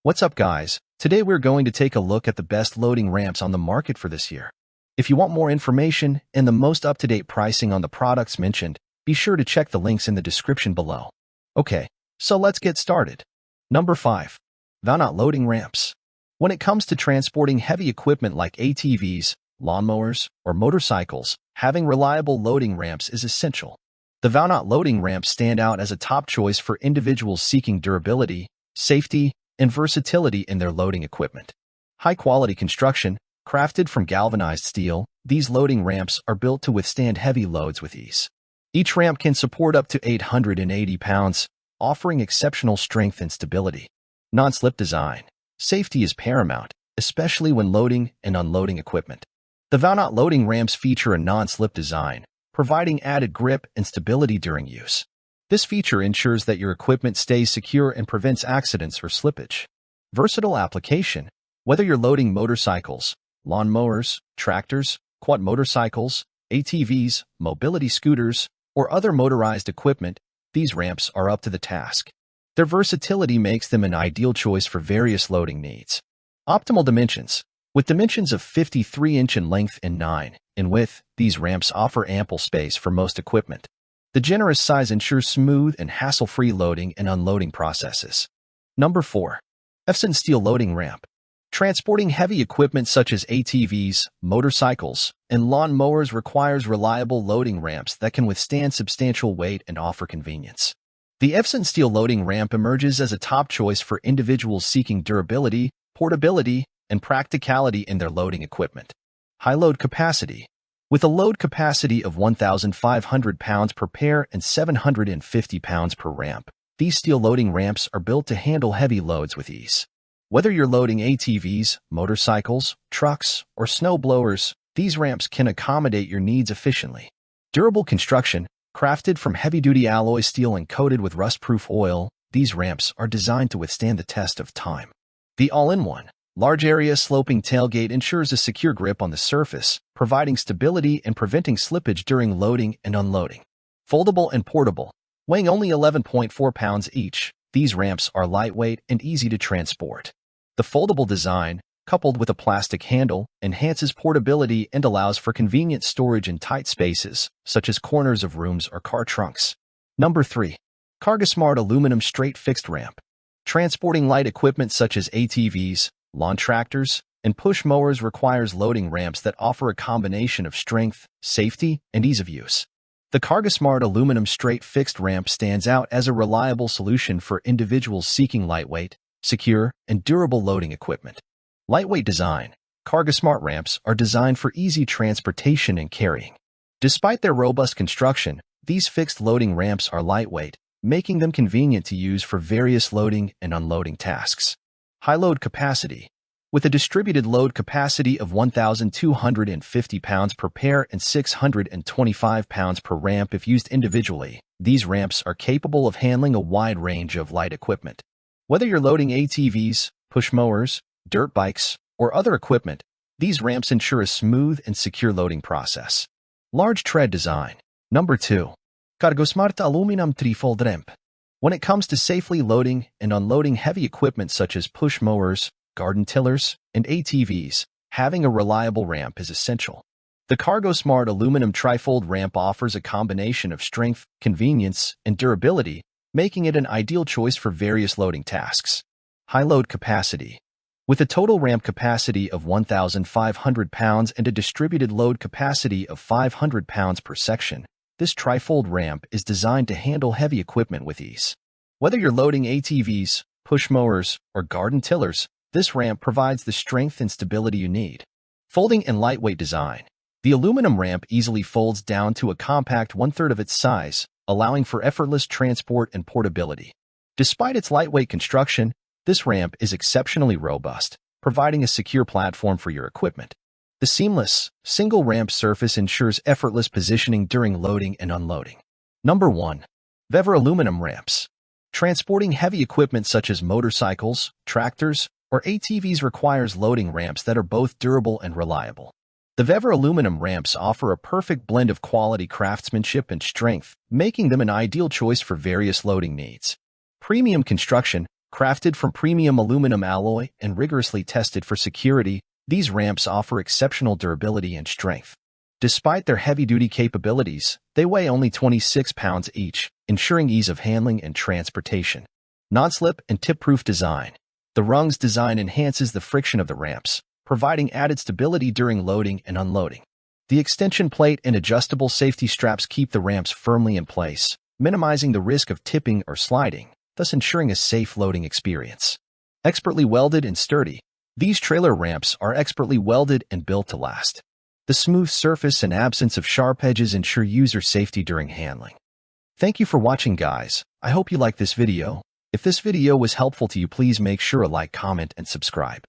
What's up, guys? Today we're going to take a look at the best loading ramps on the market for this year. If you want more information and the most up-to-date pricing on the products mentioned, be sure to check the links in the description below. Okay, so let's get started. Number 5. VOUNOT loading ramps. When it comes to transporting heavy equipment like ATVs, lawnmowers, or motorcycles, having reliable loading ramps is essential. The VOUNOT loading ramps stand out as a top choice for individuals seeking durability, safety, and versatility in their loading equipment. High-quality construction, crafted from galvanized steel, these loading ramps are built to withstand heavy loads with ease. Each ramp can support up to 880 pounds, offering exceptional strength and stability. Non-slip design. Safety is paramount, especially when loading and unloading equipment. The VOUNOT loading ramps feature a non-slip design, providing added grip and stability during use. This feature ensures that your equipment stays secure and prevents accidents or slippage. Versatile application. Whether you're loading motorcycles, lawnmowers, tractors, quad motorcycles, ATVs, mobility scooters, or other motorized equipment, these ramps are up to the task. Their versatility makes them an ideal choice for various loading needs. Optimal dimensions. With dimensions of 53-inch in length and 9 in width, these ramps offer ample space for most equipment. The generous size ensures smooth and hassle-free loading and unloading processes. Number 4. Evcitn steel loading ramp. Transporting heavy equipment such as ATVs, motorcycles, and lawn mowers requires reliable loading ramps that can withstand substantial weight and offer convenience. The Evcitn steel loading ramp emerges as a top choice for individuals seeking durability, portability, and practicality in their loading equipment. High load capacity. With a load capacity of 1,500 pounds per pair and 750 pounds per ramp, these steel loading ramps are built to handle heavy loads with ease. Whether you're loading ATVs, motorcycles, trucks, or snow blowers, these ramps can accommodate your needs efficiently. Durable construction. Crafted from heavy-duty alloy steel and coated with rust-proof oil, these ramps are designed to withstand the test of time. The all-in-one, large-area sloping tailgate ensures a secure grip on the surface, providing stability and preventing slippage during loading and unloading. Foldable and portable. Weighing only 11.4 pounds each, these ramps are lightweight and easy to transport. The foldable design, coupled with a plastic handle, enhances portability and allows for convenient storage in tight spaces, such as corners of rooms or car trunks. Number 3. CargoSmart aluminum straight fixed ramp. Transporting light equipment such as ATVs, lawn tractors, and push mowers requires loading ramps that offer a combination of strength, safety, and ease of use. The CargoSmart aluminum straight fixed ramp stands out as a reliable solution for individuals seeking lightweight, secure, and durable loading equipment. Lightweight design. CargoSmart ramps are designed for easy transportation and carrying. Despite their robust construction, these fixed loading ramps are lightweight, making them convenient to use for various loading and unloading tasks. High load capacity. With a distributed load capacity of 1,250 pounds per pair and 625 pounds per ramp if used individually, these ramps are capable of handling a wide range of light equipment. Whether you're loading ATVs, push mowers, dirt bikes, or other equipment, these ramps ensure a smooth and secure loading process. Large tread design. Number 2. CargoSmart aluminum trifold ramp. When it comes to safely loading and unloading heavy equipment such as push mowers, garden tillers, and ATVs, having a reliable ramp is essential. The CargoSmart aluminum trifold ramp offers a combination of strength, convenience, and durability, making it an ideal choice for various loading tasks. High load capacity. With a total ramp capacity of 1,500 pounds and a distributed load capacity of 500 pounds per section, this trifold ramp is designed to handle heavy equipment with ease. Whether you're loading ATVs, push mowers, or garden tillers, this ramp provides the strength and stability you need. Folding and lightweight design. The aluminum ramp easily folds down to a compact one-third of its size, allowing for effortless transport and portability. Despite its lightweight construction, this ramp is exceptionally robust, providing a secure platform for your equipment. The seamless, single-ramp surface ensures effortless positioning during loading and unloading. Number 1. VEVOR aluminum ramps. Transporting heavy equipment such as motorcycles, tractors, or ATVs requires loading ramps that are both durable and reliable. The VEVOR aluminum ramps offer a perfect blend of quality craftsmanship and strength, making them an ideal choice for various loading needs. Premium construction. Crafted from premium aluminum alloy and rigorously tested for security, these ramps offer exceptional durability and strength. Despite their heavy-duty capabilities, they weigh only 26 pounds each, ensuring ease of handling and transportation. Non-slip and tip-proof design. The rungs design enhances the friction of the ramps, providing added stability during loading and unloading. The extension plate and adjustable safety straps keep the ramps firmly in place, minimizing the risk of tipping or sliding, thus ensuring a safe loading experience. Expertly welded and sturdy. These trailer ramps are expertly welded and built to last. The smooth surface and absence of sharp edges ensure user safety during handling. Thank you for watching, guys. I hope you liked this video. If this video was helpful to you, please make sure to like, comment, and subscribe.